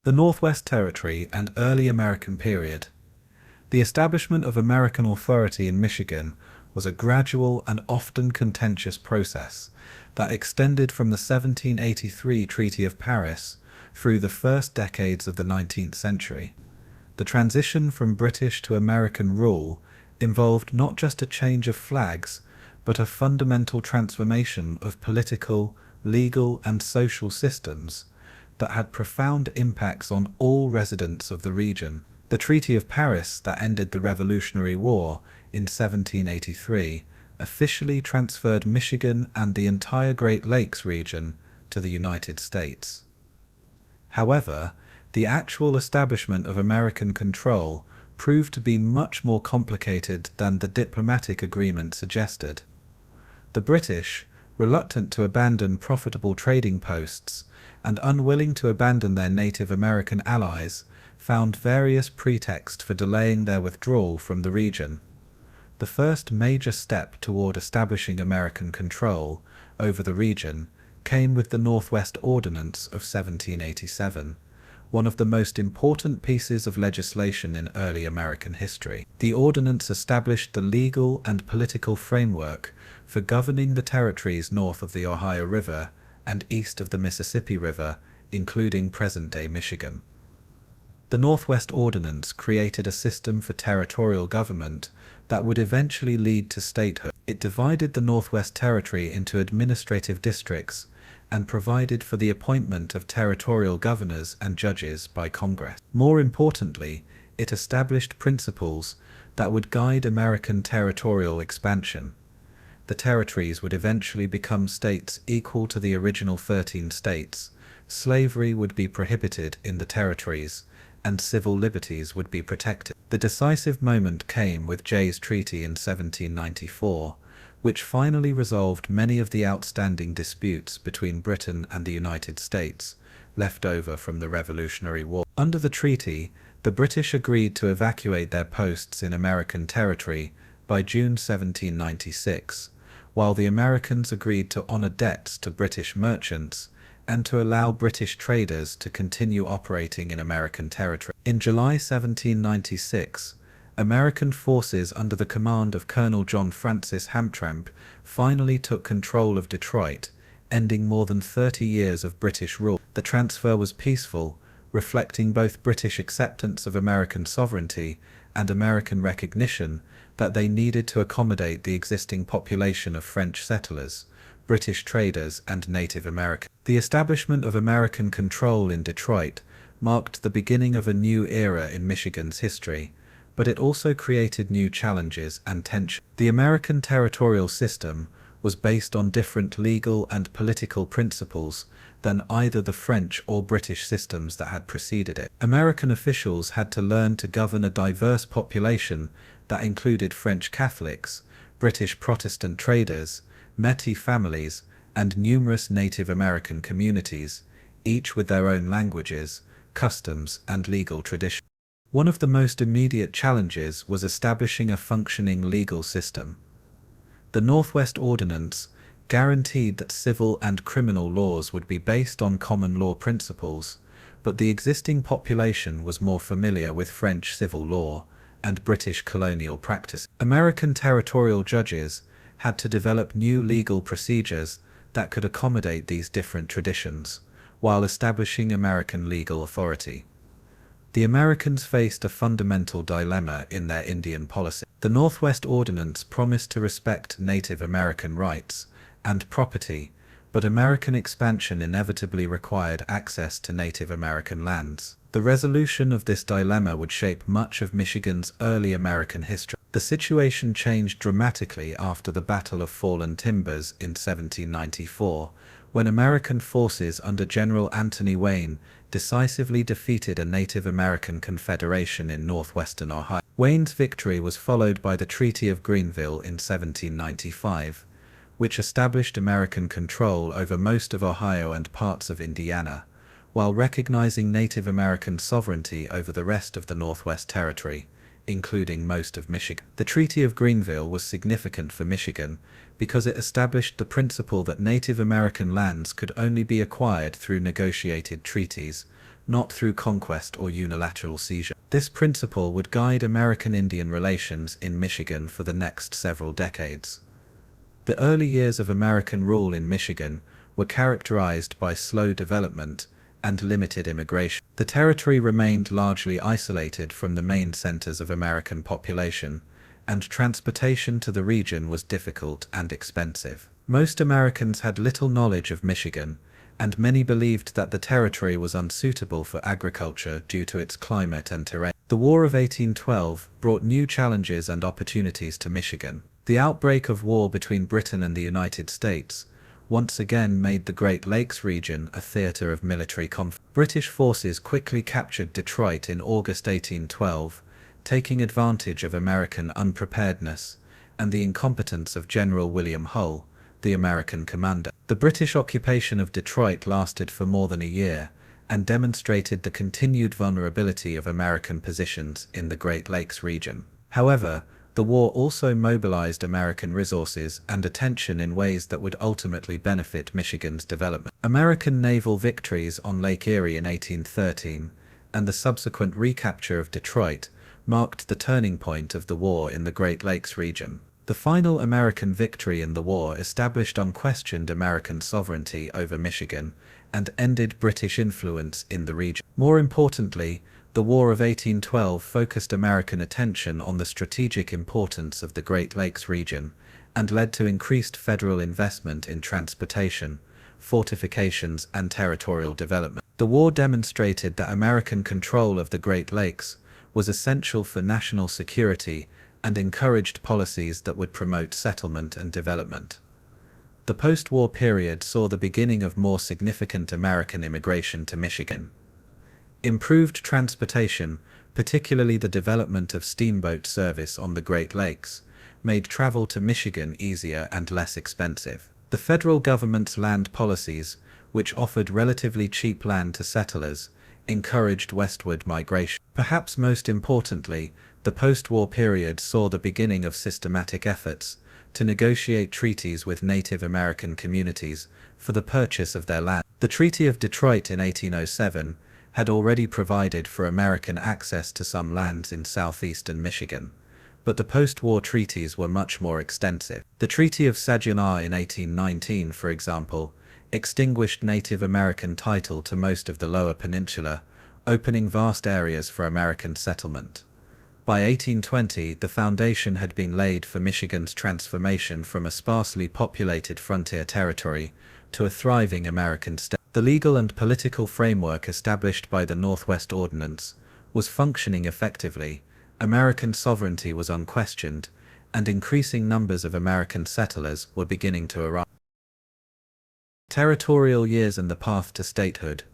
The Northwest Territory and Early American Period. The establishment of American authority in Michigan was a gradual and often contentious process that extended from the 1783 Treaty of Paris through the first decades of the 19th century. The transition from British to American rule involved not just a change of flags, but a fundamental transformation of political, legal, and social systems that had profound impacts on all residents of the region. The Treaty of Paris that ended the Revolutionary War in 1783 officially transferred Michigan and the entire Great Lakes region to the United States. However, the actual establishment of American control proved to be much more complicated than the diplomatic agreement suggested. The British, reluctant to abandon profitable trading posts and unwilling to abandon their Native American allies, found various pretexts for delaying their withdrawal from the region. The first major step toward establishing American control over the region came with the Northwest Ordinance of 1787, one of the most important pieces of legislation in early American history. The ordinance established the legal and political framework for governing the territories north of the Ohio River and east of the Mississippi River, including present-day Michigan. The Northwest Ordinance created a system for territorial government that would eventually lead to statehood. It divided the Northwest Territory into administrative districts and provided for the appointment of territorial governors and judges by Congress. More importantly, it established principles that would guide American territorial expansion. The territories would eventually become states equal to the original 13 states, slavery would be prohibited in the territories, and civil liberties would be protected. The decisive moment came with Jay's Treaty in 1794, which finally resolved many of the outstanding disputes between Britain and the United States, left over from the Revolutionary War. Under the treaty, the British agreed to evacuate their posts in American territory by June 1796, while the Americans agreed to honor debts to British merchants and to allow British traders to continue operating in American territory. In July 1796, American forces under the command of Colonel John Francis Hamtramck finally took control of Detroit, ending more than 30 years of British rule. The transfer was peaceful, reflecting both British acceptance of American sovereignty and American recognition that they needed to accommodate the existing population of French settlers, British traders, and Native Americans. The establishment of American control in Detroit marked the beginning of a new era in Michigan's history, but it also created new challenges and tension. The American territorial system was based on different legal and political principles than either the French or British systems that had preceded it. American officials had to learn to govern a diverse population that included French Catholics, British Protestant traders, Métis families, and numerous Native American communities, each with their own languages, customs, and legal traditions. One of the most immediate challenges was establishing a functioning legal system. The Northwest Ordinance guaranteed that civil and criminal laws would be based on common law principles, but the existing population was more familiar with French civil law and British colonial practice. American territorial judges had to develop new legal procedures that could accommodate these different traditions, while establishing American legal authority. The Americans faced a fundamental dilemma in their Indian policy. The Northwest Ordinance promised to respect Native American rights and property, but American expansion inevitably required access to Native American lands. The resolution of this dilemma would shape much of Michigan's early American history. The situation changed dramatically after the Battle of Fallen Timbers in 1794, when American forces under General Anthony Wayne decisively defeated a Native American confederation in northwestern Ohio. Wayne's victory was followed by the Treaty of Greenville in 1795, which established American control over most of Ohio and parts of Indiana, while recognizing Native American sovereignty over the rest of the Northwest Territory, including most of Michigan. The Treaty of Greenville was significant for Michigan because it established the principle that Native American lands could only be acquired through negotiated treaties, not through conquest or unilateral seizure. This principle would guide American-Indian relations in Michigan for the next several decades. The early years of American rule in Michigan were characterized by slow development and limited immigration. The territory remained largely isolated from the main centers of American population, and transportation to the region was difficult and expensive. Most Americans had little knowledge of Michigan, and many believed that the territory was unsuitable for agriculture due to its climate and terrain. The War of 1812 brought new challenges and opportunities to Michigan. The outbreak of war between Britain and the United States once again made the Great Lakes region a theater of military conflict. British forces quickly captured Detroit in August 1812, taking advantage of American unpreparedness and the incompetence of General William Hull, the American commander. The British occupation of Detroit lasted for more than a year and demonstrated the continued vulnerability of American positions in the Great Lakes region. However, the war also mobilized American resources and attention in ways that would ultimately benefit Michigan's development. American naval victories on Lake Erie in 1813 and the subsequent recapture of Detroit marked the turning point of the war in the Great Lakes region. The final American victory in the war established unquestioned American sovereignty over Michigan and ended British influence in the region. More importantly, the War of 1812 focused American attention on the strategic importance of the Great Lakes region and led to increased federal investment in transportation, fortifications, and territorial development. The war demonstrated that American control of the Great Lakes was essential for national security and encouraged policies that would promote settlement and development. The post-war period saw the beginning of more significant American immigration to Michigan. Improved transportation, particularly the development of steamboat service on the Great Lakes, made travel to Michigan easier and less expensive. The federal government's land policies, which offered relatively cheap land to settlers, encouraged westward migration. Perhaps most importantly, the post-war period saw the beginning of systematic efforts to negotiate treaties with Native American communities for the purchase of their land. The Treaty of Detroit in 1807 had already provided for American access to some lands in southeastern Michigan, but the post-war treaties were much more extensive. The Treaty of Saginaw in 1819, for example, extinguished Native American title to most of the lower peninsula, opening vast areas for American settlement. By 1820, the foundation had been laid for Michigan's transformation from a sparsely populated frontier territory to a thriving American state. The legal and political framework established by the Northwest Ordinance was functioning effectively, American sovereignty was unquestioned, and increasing numbers of American settlers were beginning to arrive. Territorial years and the path to statehood.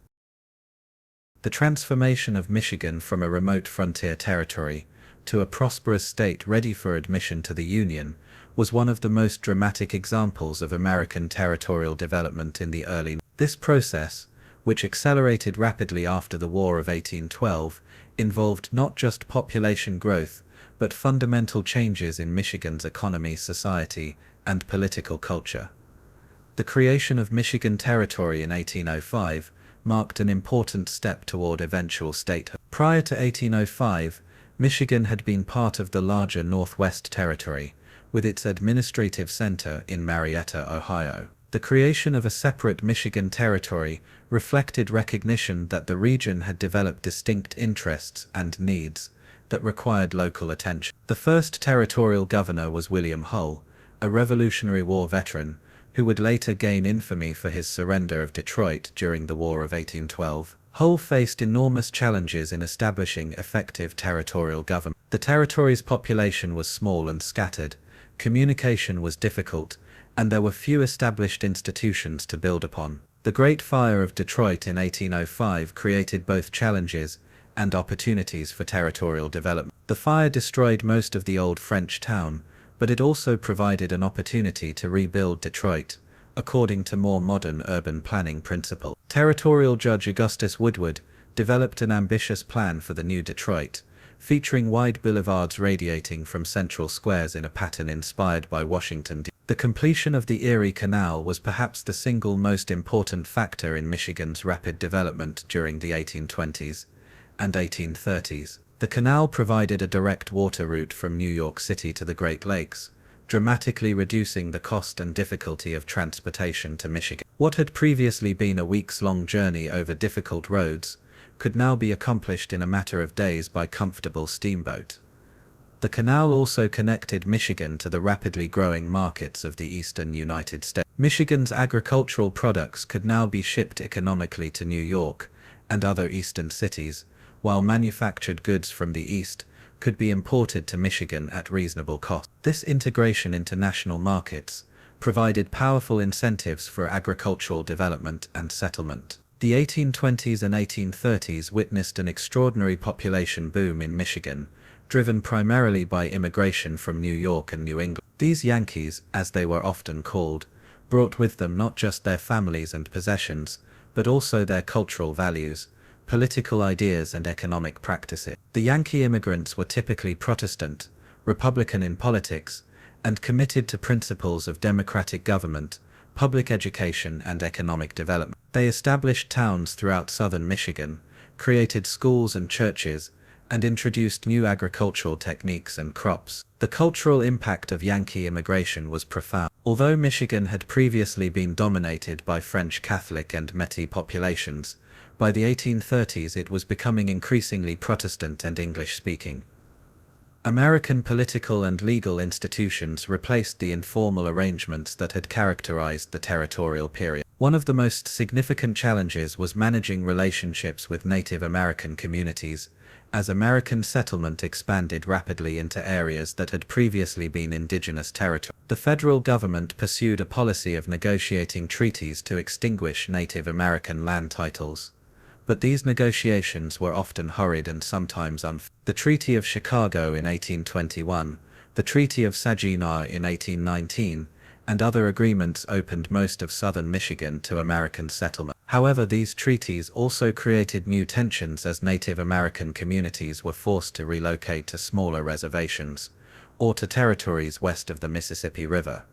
The transformation of Michigan from a remote frontier territory to a prosperous state ready for admission to the Union was one of the most dramatic examples of American territorial development in the early. This process, which accelerated rapidly after the War of 1812, involved not just population growth, but fundamental changes in Michigan's economy, society, and political culture. The creation of Michigan Territory in 1805 marked an important step toward eventual statehood. Prior to 1805, Michigan had been part of the larger Northwest Territory, with its administrative center in Marietta, Ohio. The creation of a separate Michigan Territory reflected recognition that the region had developed distinct interests and needs that required local attention. The first territorial governor was William Hull, a Revolutionary War veteran, who would later gain infamy for his surrender of Detroit during the War of 1812. Hull faced enormous challenges in establishing effective territorial government. The territory's population was small and scattered, communication was difficult, and there were few established institutions to build upon. The Great Fire of Detroit in 1805 created both challenges and opportunities for territorial development. The fire destroyed most of the old French town, but it also provided an opportunity to rebuild Detroit, according to more modern urban planning principles. Territorial Judge Augustus Woodward developed an ambitious plan for the new Detroit, featuring wide boulevards radiating from central squares in a pattern inspired by Washington, D.C. The completion of the Erie Canal was perhaps the single most important factor in Michigan's rapid development during the 1820s and 1830s. The canal provided a direct water route from New York City to the Great Lakes, dramatically reducing the cost and difficulty of transportation to Michigan. What had previously been a weeks-long journey over difficult roads could now be accomplished in a matter of days by comfortable steamboat. The canal also connected Michigan to the rapidly growing markets of the eastern United States. Michigan's agricultural products could now be shipped economically to New York and other eastern cities, while manufactured goods from the east could be imported to Michigan at reasonable cost. This integration into national markets provided powerful incentives for agricultural development and settlement. The 1820s and 1830s witnessed an extraordinary population boom in Michigan, driven primarily by immigration from New York and New England. These Yankees, as they were often called, brought with them not just their families and possessions, but also their cultural values, political ideas and economic practices. The Yankee immigrants were typically Protestant, Republican in politics, and committed to principles of democratic government, public education and economic development. They established towns throughout southern Michigan, created schools and churches, and introduced new agricultural techniques and crops. The cultural impact of Yankee immigration was profound. Although Michigan had previously been dominated by French Catholic and Métis populations, by the 1830s it was becoming increasingly Protestant and English-speaking. American political and legal institutions replaced the informal arrangements that had characterized the territorial period. One of the most significant challenges was managing relationships with Native American communities, as American settlement expanded rapidly into areas that had previously been indigenous territory. The federal government pursued a policy of negotiating treaties to extinguish Native American land titles, but these negotiations were often hurried and sometimes unfair. The Treaty of Chicago in 1821, the Treaty of Saginaw in 1819, and other agreements opened most of southern Michigan to American settlement. However, these treaties also created new tensions as Native American communities were forced to relocate to smaller reservations, or to territories west of the Mississippi River.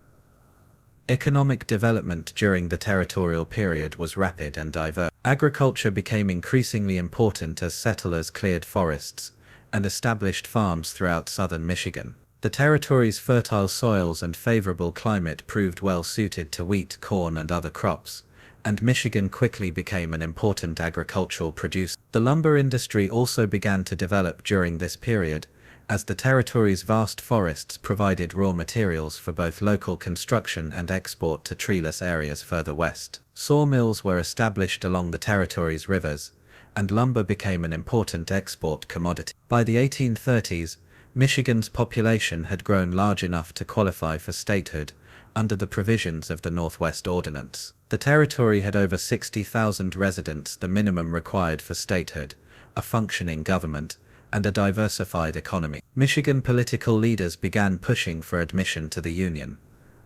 Economic development during the territorial period was rapid and diverse. Agriculture became increasingly important as settlers cleared forests and established farms throughout southern Michigan. The territory's fertile soils and favorable climate proved well suited to wheat, corn, and other crops, and Michigan quickly became an important agricultural producer. The lumber industry also began to develop during this period, as the territory's vast forests provided raw materials for both local construction and export to treeless areas further west. Sawmills were established along the territory's rivers, and lumber became an important export commodity. By the 1830s, Michigan's population had grown large enough to qualify for statehood under the provisions of the Northwest Ordinance. The territory had over 60,000 residents, the minimum required for statehood, a functioning government, and a diversified economy. Michigan political leaders began pushing for admission to the Union.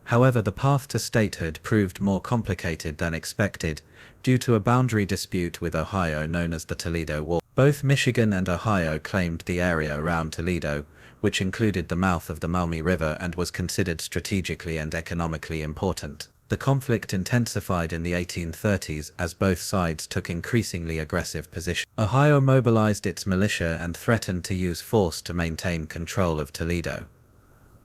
However, the path to statehood proved more complicated than expected due to a boundary dispute with Ohio known as the Toledo War. Both Michigan and Ohio claimed the area around Toledo, which included the mouth of the Maumee River and was considered strategically and economically important. The conflict intensified in the 1830s as both sides took increasingly aggressive positions. Ohio mobilized its militia and threatened to use force to maintain control of Toledo.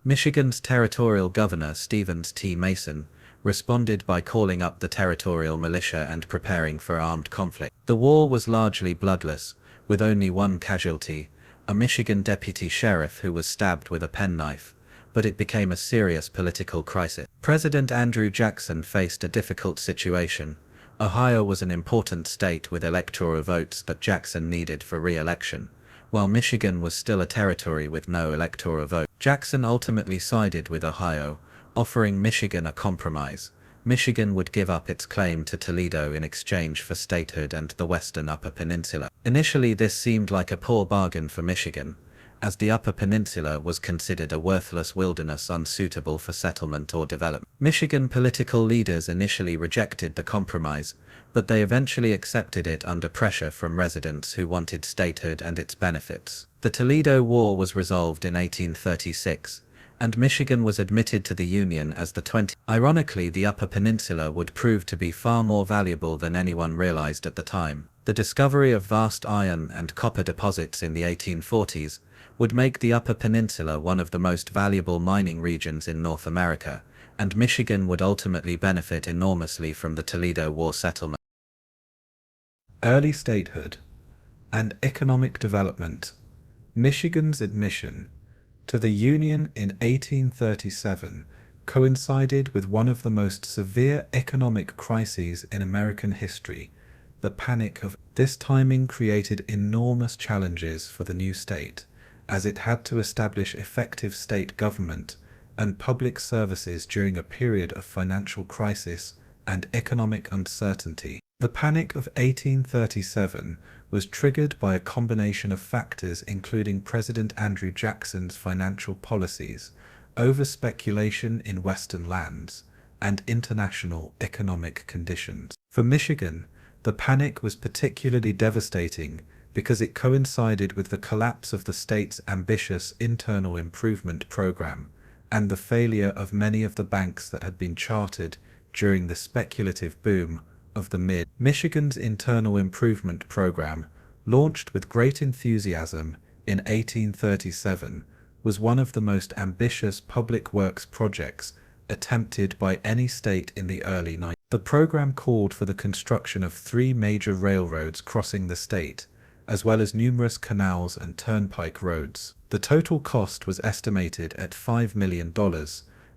Michigan's territorial governor, Stevens T. Mason, responded by calling up the territorial militia and preparing for armed conflict. The war was largely bloodless, with only one casualty, a Michigan deputy sheriff who was stabbed with a penknife, but it became a serious political crisis. President Andrew Jackson faced a difficult situation. Ohio was an important state with electoral votes that Jackson needed for re-election, while Michigan was still a territory with no electoral vote. Jackson ultimately sided with Ohio, offering Michigan a compromise. Michigan would give up its claim to Toledo in exchange for statehood and the western Upper Peninsula. Initially, this seemed like a poor bargain for Michigan, as the Upper Peninsula was considered a worthless wilderness unsuitable for settlement or development. Michigan political leaders initially rejected the compromise, but they eventually accepted it under pressure from residents who wanted statehood and its benefits. The Toledo War was resolved in 1836, and Michigan was admitted to the Union as the 20th. Ironically, the Upper Peninsula would prove to be far more valuable than anyone realized at the time. The discovery of vast iron and copper deposits in the 1840s would make the Upper Peninsula one of the most valuable mining regions in North America, and Michigan would ultimately benefit enormously from the Toledo War settlement. Early statehood and economic development. Michigan's admission to the Union in 1837 coincided with one of the most severe economic crises in American history, the Panic of. This timing created enormous challenges for the new state, as it had to establish effective state government and public services during a period of financial crisis and economic uncertainty. The Panic of 1837 was triggered by a combination of factors including President Andrew Jackson's financial policies, over-speculation in Western lands, and international economic conditions. For Michigan, the panic was particularly devastating because it coincided with the collapse of the state's ambitious internal improvement program and the failure of many of the banks that had been chartered during the speculative boom of the Michigan's internal improvement program, launched with great enthusiasm in 1837, was one of the most ambitious public works projects attempted by any state in the early 90s. The program called for the construction of 3 major railroads crossing the state, as well as numerous canals and turnpike roads. The total cost was estimated at $5 million,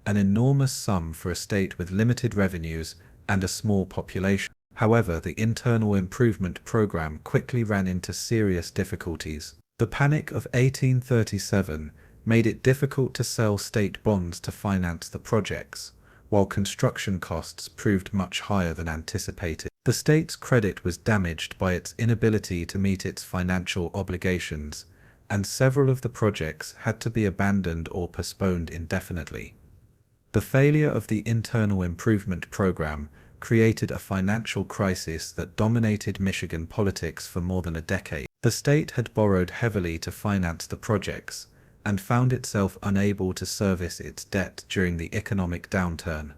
an enormous sum for a state with limited revenues and a small population. However, the internal improvement program quickly ran into serious difficulties. The Panic of 1837 made it difficult to sell state bonds to finance the projects, while construction costs proved much higher than anticipated. The state's credit was damaged by its inability to meet its financial obligations, and several of the projects had to be abandoned or postponed indefinitely. The failure of the internal improvement program created a financial crisis that dominated Michigan politics for more than a decade. The state had borrowed heavily to finance the projects, and found itself unable to service its debt during the economic downturn.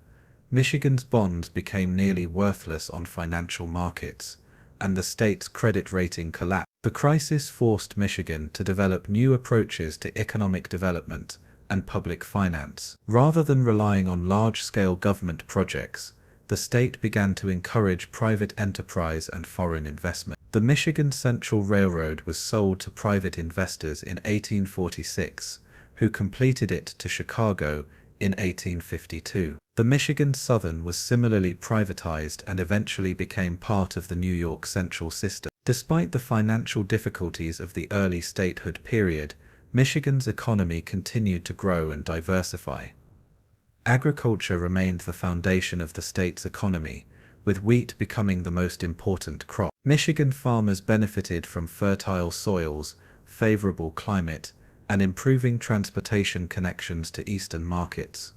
Michigan's bonds became nearly worthless on financial markets, and the state's credit rating collapsed. The crisis forced Michigan to develop new approaches to economic development and public finance. Rather than relying on large-scale government projects, the state began to encourage private enterprise and foreign investment. The Michigan Central Railroad was sold to private investors in 1846, who completed it to Chicago in 1852. The Michigan Southern was similarly privatized and eventually became part of the New York Central system. Despite the financial difficulties of the early statehood period, Michigan's economy continued to grow and diversify. Agriculture remained the foundation of the state's economy, with wheat becoming the most important crop. Michigan farmers benefited from fertile soils, favorable climate, and improving transportation connections to eastern markets.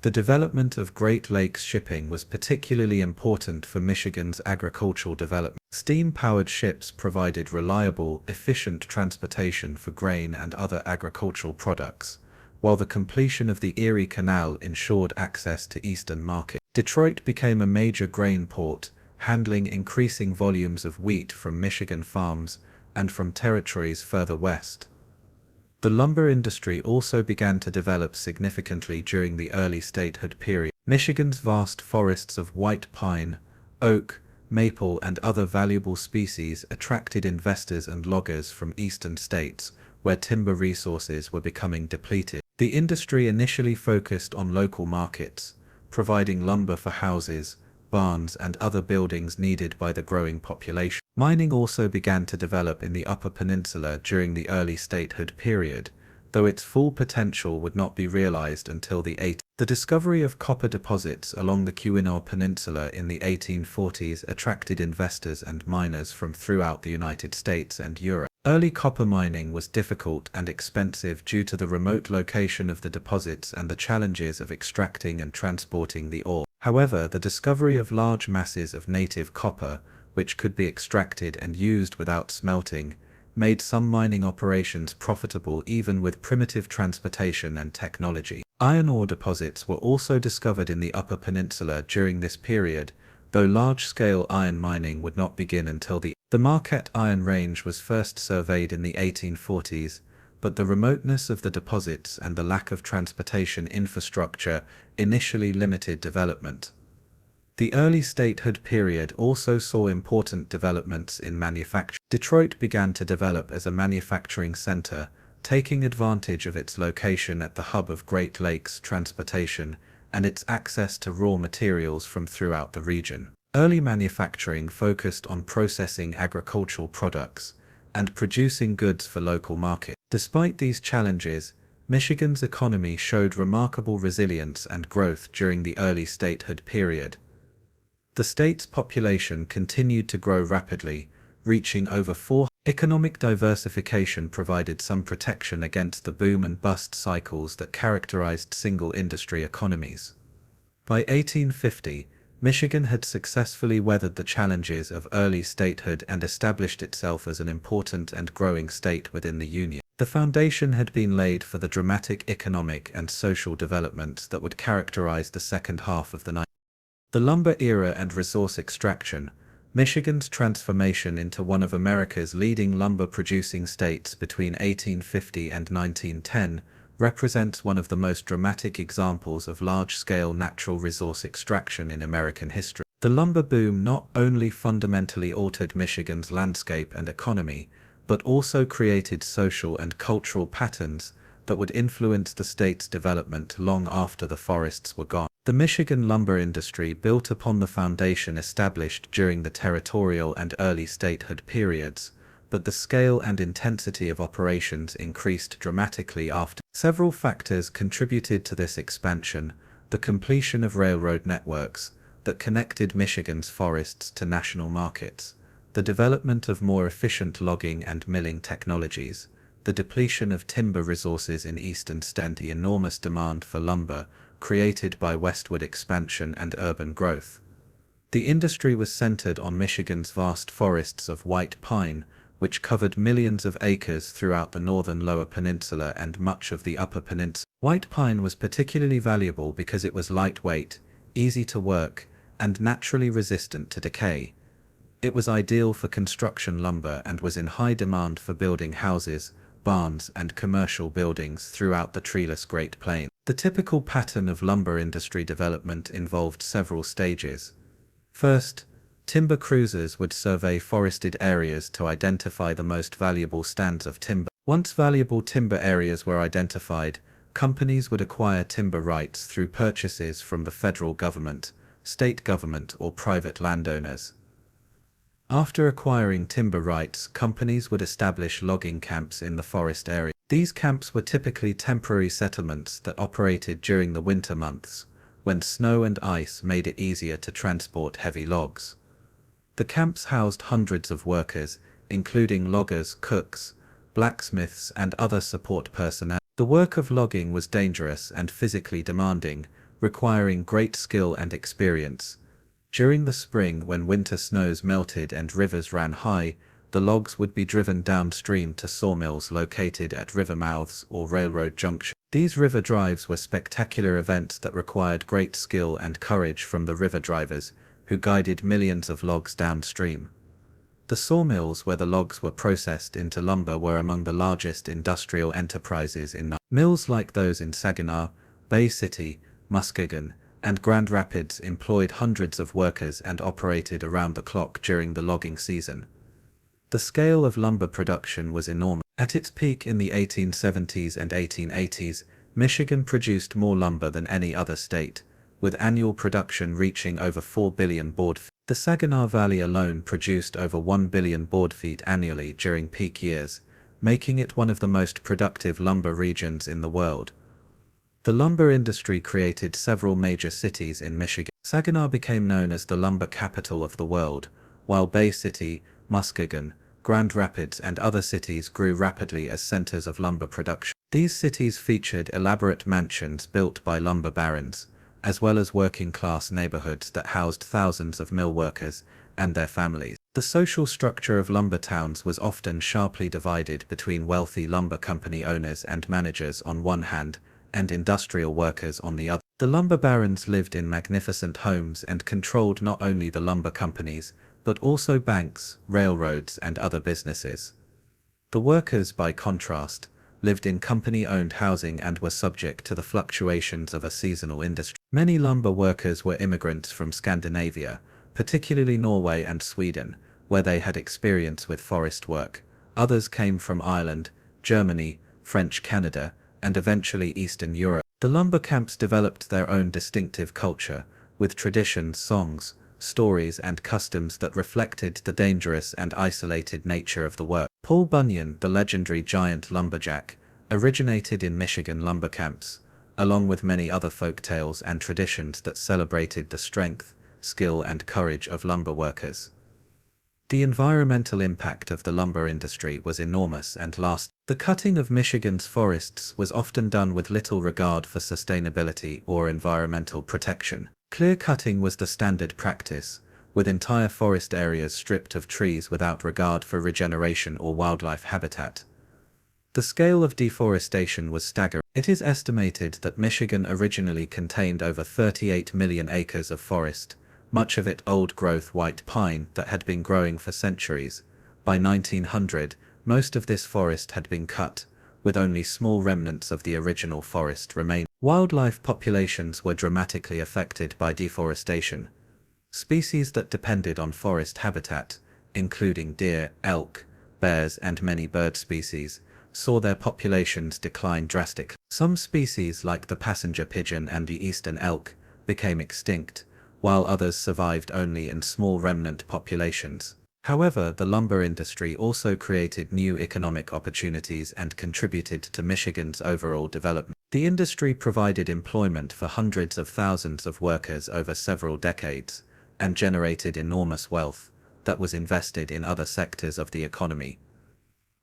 The development of Great Lakes shipping was particularly important for Michigan's agricultural development. Steam-powered ships provided reliable, efficient transportation for grain and other agricultural products, while the completion of the Erie Canal ensured access to eastern markets. Detroit became a major grain port, handling increasing volumes of wheat from Michigan farms and from territories further west. The lumber industry also began to develop significantly during the early statehood period. Michigan's vast forests of white pine, oak, maple, and other valuable species attracted investors and loggers from eastern states, where timber resources were becoming depleted. The industry initially focused on local markets, providing lumber for houses, barns, and other buildings needed by the growing population. Mining also began to develop in the Upper Peninsula during the early statehood period, though its full potential would not be realized until the 18th. The discovery of copper deposits along the Keweenaw Peninsula in the 1840s attracted investors and miners from throughout the United States and Europe. Early copper mining was difficult and expensive due to the remote location of the deposits and the challenges of extracting and transporting the ore. However, the discovery of large masses of native copper, which could be extracted and used without smelting, made some mining operations profitable even with primitive transportation and technology. Iron ore deposits were also discovered in the Upper Peninsula during this period, though large-scale iron mining would not begin until the Marquette Iron Range was first surveyed in the 1840s, but the remoteness of the deposits and the lack of transportation infrastructure initially limited development. The early statehood period also saw important developments in manufacturing. Detroit began to develop as a manufacturing center, taking advantage of its location at the hub of Great Lakes transportation and its access to raw materials from throughout the region. Early manufacturing focused on processing agricultural products and producing goods for local markets. Despite these challenges, Michigan's economy showed remarkable resilience and growth during the early statehood period. The state's population continued to grow rapidly, reaching over 4. Economic diversification provided some protection against the boom and bust cycles that characterized single-industry economies. By 1850, Michigan had successfully weathered the challenges of early statehood and established itself as an important and growing state within the Union. The foundation had been laid for the dramatic economic and social developments that would characterize the second half of the 19th. The lumber era and resource extraction. Michigan's transformation into one of America's leading lumber-producing states between 1850 and 1910 represents one of the most dramatic examples of large-scale natural resource extraction in American history. The lumber boom not only fundamentally altered Michigan's landscape and economy, but also created social and cultural patterns that would influence the state's development long after the forests were gone. The Michigan lumber industry built upon the foundation established during the territorial and early statehood periods, but the scale and intensity of operations increased dramatically after. Several factors contributed to this expansion: the completion of railroad networks that connected Michigan's forests to national markets, the development of more efficient logging and milling technologies, the depletion of timber resources in eastern states, the enormous demand for lumber created by westward expansion and urban growth. The industry was centered on Michigan's vast forests of white pine, which covered millions of acres throughout the northern Lower Peninsula and much of the Upper Peninsula. White pine was particularly valuable because it was lightweight, easy to work, and naturally resistant to decay. It was ideal for construction lumber and was in high demand for building houses, barns, and commercial buildings throughout the treeless Great Plains. The typical pattern of lumber industry development involved several stages. First, timber cruisers would survey forested areas to identify the most valuable stands of timber. Once valuable timber areas were identified, companies would acquire timber rights through purchases from the federal government, state government, or private landowners. After acquiring timber rights, companies would establish logging camps in the forest area. These camps were typically temporary settlements that operated during the winter months, when snow and ice made it easier to transport heavy logs. The camps housed hundreds of workers, including loggers, cooks, blacksmiths, and other support personnel. The work of logging was dangerous and physically demanding, requiring great skill and experience. During the spring, when winter snows melted and rivers ran high, the logs would be driven downstream to sawmills located at river mouths or railroad junctions. These river drives were spectacular events that required great skill and courage from the river drivers, who guided millions of logs downstream. The sawmills where the logs were processed into lumber were among the largest industrial enterprises in mills like those in Saginaw, Bay City, Muskegon, and Grand Rapids employed hundreds of workers and operated around the clock during the logging season. The scale of lumber production was enormous. At its peak in the 1870s and 1880s, Michigan produced more lumber than any other state, with annual production reaching over 4 billion board feet. The Saginaw Valley alone produced over 1 billion board feet annually during peak years, making it one of the most productive lumber regions in the world. The lumber industry created several major cities in Michigan. Saginaw became known as the lumber capital of the world, while Bay City, Muskegon, Grand Rapids, and other cities grew rapidly as centers of lumber production. These cities featured elaborate mansions built by lumber barons, as well as working-class neighborhoods that housed thousands of mill workers and their families. The social structure of lumber towns was often sharply divided between wealthy lumber company owners and managers on one hand, and industrial workers on the other. The lumber barons lived in magnificent homes and controlled not only the lumber companies, but also banks, railroads, and other businesses. The workers, by contrast, lived in company-owned housing and were subject to the fluctuations of a seasonal industry. Many lumber workers were immigrants from Scandinavia, particularly Norway and Sweden, where they had experience with forest work. Others came from Ireland, Germany, French Canada, and eventually Eastern Europe. The lumber camps developed their own distinctive culture, with traditions, songs, stories, and customs that reflected the dangerous and isolated nature of the work. Paul Bunyan, the legendary giant lumberjack, originated in Michigan lumber camps, along with many other folk tales and traditions that celebrated the strength, skill, and courage of lumber workers. The environmental impact of the lumber industry was enormous and lasting. The cutting of Michigan's forests was often done with little regard for sustainability or environmental protection. Clear cutting was the standard practice, with entire forest areas stripped of trees without regard for regeneration or wildlife habitat. The scale of deforestation was staggering. It is estimated that Michigan originally contained over 38 million acres of forest, much of it old-growth white pine that had been growing for centuries. By 1900, most of this forest had been cut, with only small remnants of the original forest remaining. Wildlife populations were dramatically affected by deforestation. Species that depended on forest habitat, including deer, elk, bears, and many bird species, saw their populations decline drastically. Some species, like the passenger pigeon and the eastern elk, became extinct, while others survived only in small remnant populations. However, the lumber industry also created new economic opportunities and contributed to Michigan's overall development. The industry provided employment for hundreds of thousands of workers over several decades, and generated enormous wealth that was invested in other sectors of the economy.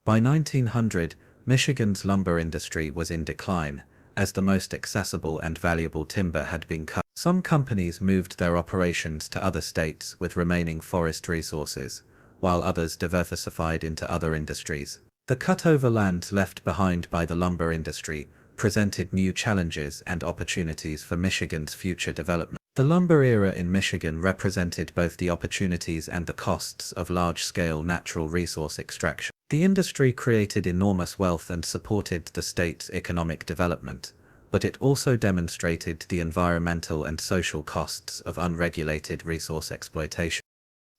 By 1900, Michigan's lumber industry was in decline, as the most accessible and valuable timber had been cut. Some companies moved their operations to other states with remaining forest resources, while others diversified into other industries. The cut-over lands left behind by the lumber industry presented new challenges and opportunities for Michigan's future development. The lumber era in Michigan represented both the opportunities and the costs of large-scale natural resource extraction. The industry created enormous wealth and supported the state's economic development, but it also demonstrated the environmental and social costs of unregulated resource exploitation.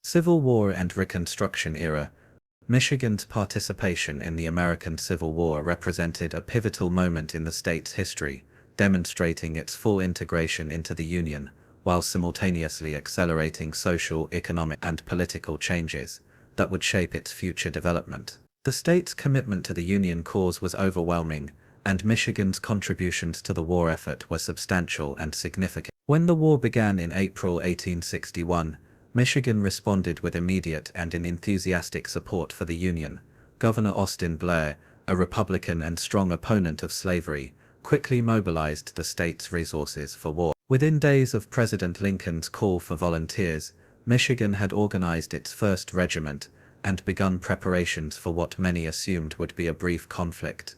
Civil War and Reconstruction era. Michigan's participation in the American Civil War represented a pivotal moment in the state's history, demonstrating its full integration into the Union, while simultaneously accelerating social, economic, and political changes that would shape its future development. The state's commitment to the Union cause was overwhelming, and Michigan's contributions to the war effort were substantial and significant. When the war began in April 1861, Michigan responded with immediate and enthusiastic support for the Union. Governor Austin Blair, a Republican and strong opponent of slavery, quickly mobilized the state's resources for war. Within days of President Lincoln's call for volunteers, Michigan had organized its first regiment and begun preparations for what many assumed would be a brief conflict.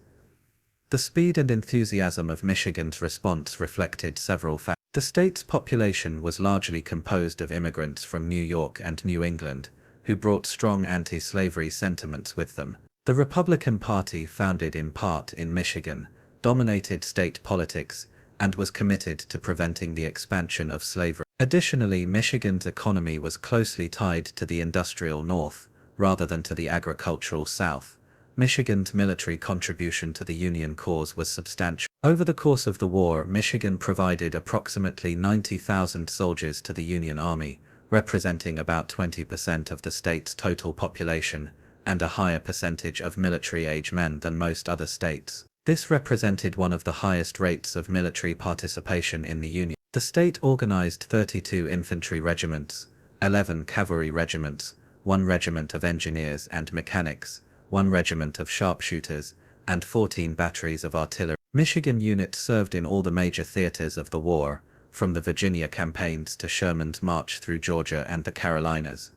The speed and enthusiasm of Michigan's response reflected several factors. The state's population was largely composed of immigrants from New York and New England, who brought strong anti-slavery sentiments with them. The Republican Party, founded in part in Michigan, dominated state politics and was committed to preventing the expansion of slavery. Additionally, Michigan's economy was closely tied to the industrial North, rather than to the agricultural South. Michigan's military contribution to the Union cause was substantial. Over the course of the war, Michigan provided approximately 90,000 soldiers to the Union Army, representing about 20% of the state's total population, and a higher percentage of military-age men than most other states. This represented one of the highest rates of military participation in the Union. The state organized 32 infantry regiments, 11 cavalry regiments, 1 regiment of engineers and mechanics, 1 regiment of sharpshooters, and 14 batteries of artillery. Michigan units served in all the major theaters of the war, from the Virginia campaigns to Sherman's march through Georgia and the Carolinas.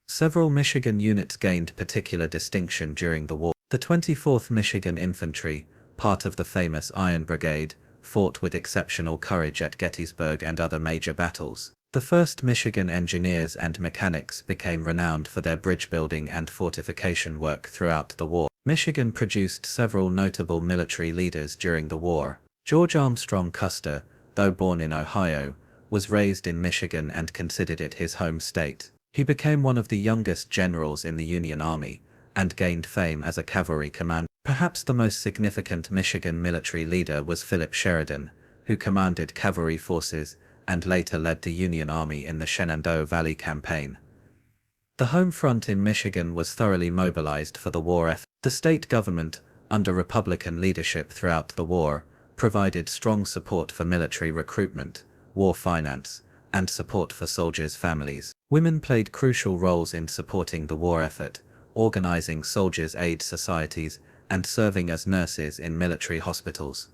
Several Michigan units gained particular distinction during the war. The 24th Michigan Infantry, part of the famous Iron Brigade, fought with exceptional courage at Gettysburg and other major battles. The 1st Michigan Engineers and Mechanics became renowned for their bridge building and fortification work throughout the war. Michigan produced several notable military leaders during the war. George Armstrong Custer, though born in Ohio, was raised in Michigan and considered it his home state. He became one of the youngest generals in the Union Army, and gained fame as a cavalry commander. Perhaps the most significant Michigan military leader was Philip Sheridan, who commanded cavalry forces and later led the Union Army in the Shenandoah Valley Campaign. The home front in Michigan was thoroughly mobilized for the war effort. The state government, under Republican leadership throughout the war, provided strong support for military recruitment, war finance, and support for soldiers' families. Women played crucial roles in supporting the war effort, organizing soldiers' aid societies, and serving as nurses in military hospitals.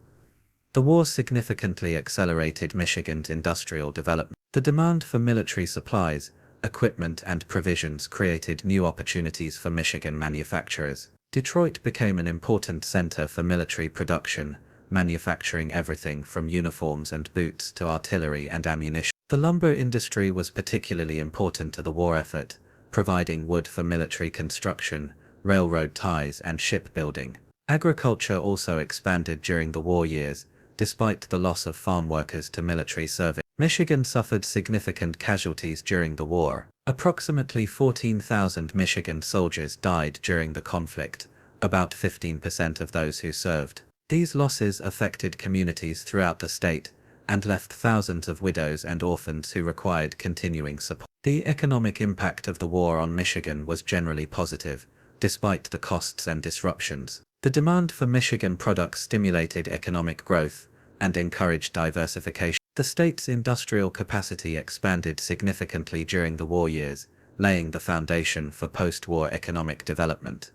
The war significantly accelerated Michigan's industrial development. The demand for military supplies, equipment, and provisions created new opportunities for Michigan manufacturers. Detroit became an important center for military production, manufacturing everything from uniforms and boots to artillery and ammunition. The lumber industry was particularly important to the war effort, providing wood for military construction, railroad ties, and shipbuilding. Agriculture also expanded during the war years, despite the loss of farm workers to military service. Michigan suffered significant casualties during the war. Approximately 14,000 Michigan soldiers died during the conflict, about 15% of those who served. These losses affected communities throughout the state, and left thousands of widows and orphans who required continuing support. The economic impact of the war on Michigan was generally positive, despite the costs and disruptions. The demand for Michigan products stimulated economic growth and encouraged diversification. The state's industrial capacity expanded significantly during the war years, laying the foundation for post-war economic development.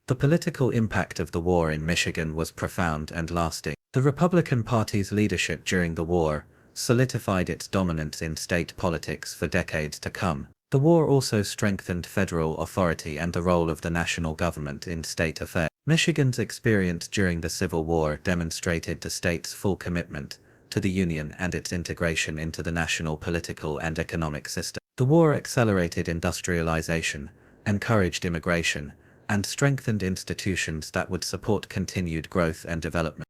The political impact of the war in Michigan was profound and lasting. The Republican Party's leadership during the war solidified its dominance in state politics for decades to come. The war also strengthened federal authority and the role of the national government in state affairs. Michigan's experience during the Civil War demonstrated the state's full commitment to the Union and its integration into the national political and economic system. The war accelerated industrialization, encouraged immigration, and strengthened institutions that would support continued growth and development.